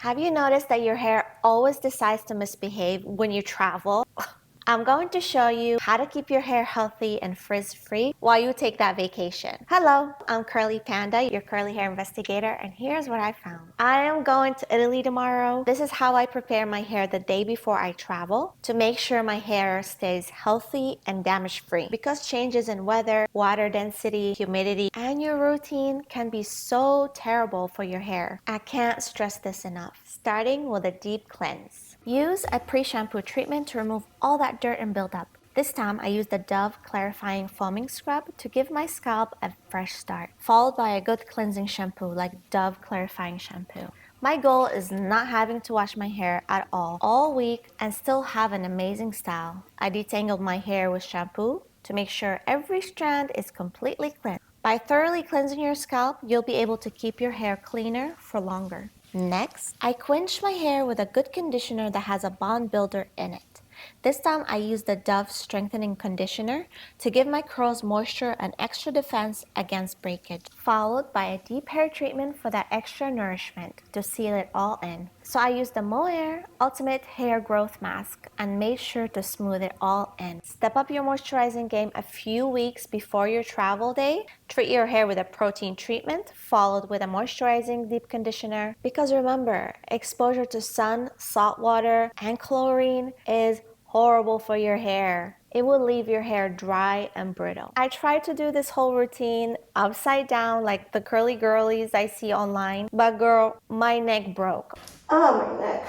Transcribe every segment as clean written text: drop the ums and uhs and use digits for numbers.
Have you noticed that your hair always decides to misbehave when you travel? I'm going to show you how to keep your hair healthy and frizz-free while you take that vacation. Hello, I'm Curly Panda, your curly hair investigator, and here's what I found. I am going to Italy tomorrow. This is how I prepare my hair the day before I travel to make sure my hair stays healthy and damage-free. Because changes in weather, water density, humidity, and your routine can be so terrible for your hair. I can't stress this enough. Starting with a deep cleanse. Use a pre-shampoo treatment to remove all that dirt and buildup. This time I used the Dove Clarifying Foaming Scrub to give my scalp a fresh start, followed by a good cleansing shampoo like Dove Clarifying Shampoo. My goal is not having to wash my hair at all week and still have an amazing style. I detangled my hair with shampoo to make sure every strand is completely cleansed. By thoroughly cleansing your scalp, you'll be able to keep your hair cleaner for longer. Next, I quench my hair with a good conditioner that has a bond builder in it. This time I used the Dove Strengthening Conditioner to give my curls moisture and extra defense against breakage, followed by a deep hair treatment for that extra nourishment to seal it all in. So I used the Mohair Ultimate Hair Growth Mask and made sure to smooth it all in. Step up your moisturizing game a few weeks before your travel day. Treat your hair with a protein treatment followed with a moisturizing deep conditioner, because remember, exposure to sun, salt water, and chlorine is horrible for your hair. It will leave your hair dry and brittle. I tried to do this whole routine upside down like the curly girlies I see online, but girl, my neck broke. Oh, my neck.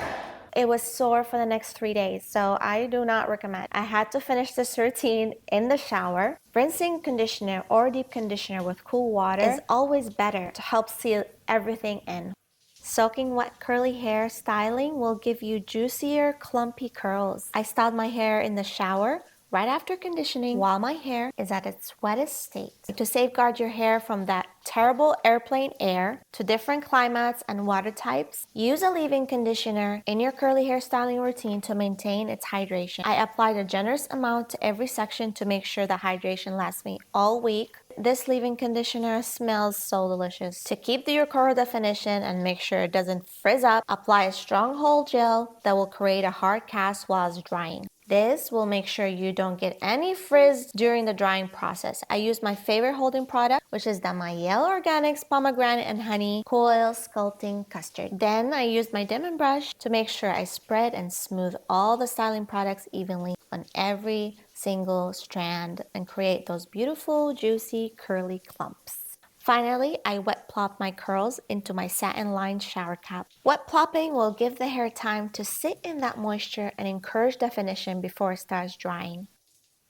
It was sore for the next 3 days, so I do not recommend. I had to finish this routine in the shower. Rinsing conditioner or deep conditioner with cool water is always better to help seal everything in. Soaking wet curly hair styling will give you juicier, clumpy curls. I styled my hair in the shower right after conditioning while my hair is at its wettest state. To safeguard your hair from that terrible airplane air to different climates and water types, use a leave-in conditioner in your curly hair styling routine to maintain its hydration. I applied a generous amount to every section to make sure the hydration lasts me all week. This leave-in conditioner smells so delicious. To keep your curl definition and make sure it doesn't frizz up, apply a strong hold gel that will create a hard cast while it's drying. This will make sure you don't get any frizz during the drying process. I use my favorite holding product, which is the Mielle Organics Pomegranate and Honey Coil Sculpting Custard. Then I used my diamond brush to make sure I spread and smooth all the styling products evenly on every single strand and create those beautiful, juicy, curly clumps. Finally, I wet plop my curls into my satin-lined shower cap. Wet plopping will give the hair time to sit in that moisture and encourage definition before it starts drying.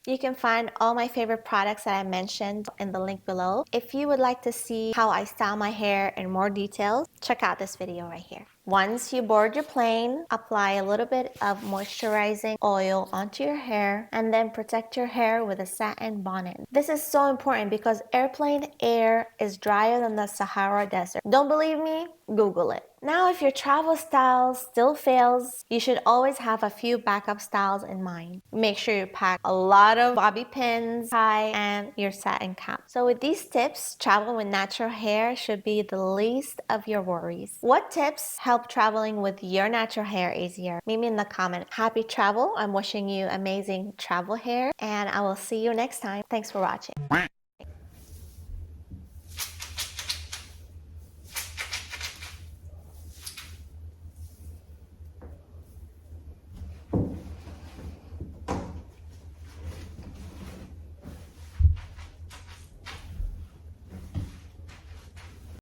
You can find all my favorite products that I mentioned in the link below. If you would like to see how I style my hair in more details, check out this video right here. Once you board your plane, apply a little bit of moisturizing oil onto your hair and then protect your hair with a satin bonnet. This is so important because airplane air is drier than the Sahara Desert. Don't believe me? Google it. Now, if your travel style still fails, you should always have a few backup styles in mind. Make sure you pack a lot of bobby pins, tie, and your satin cap. So with these tips, travel with natural hair should be the least of your worries. What tips help traveling with your natural hair easier? Meet me in the comment. Happy travel. I'm wishing you amazing travel hair, and I will see you next time. Thanks for watching.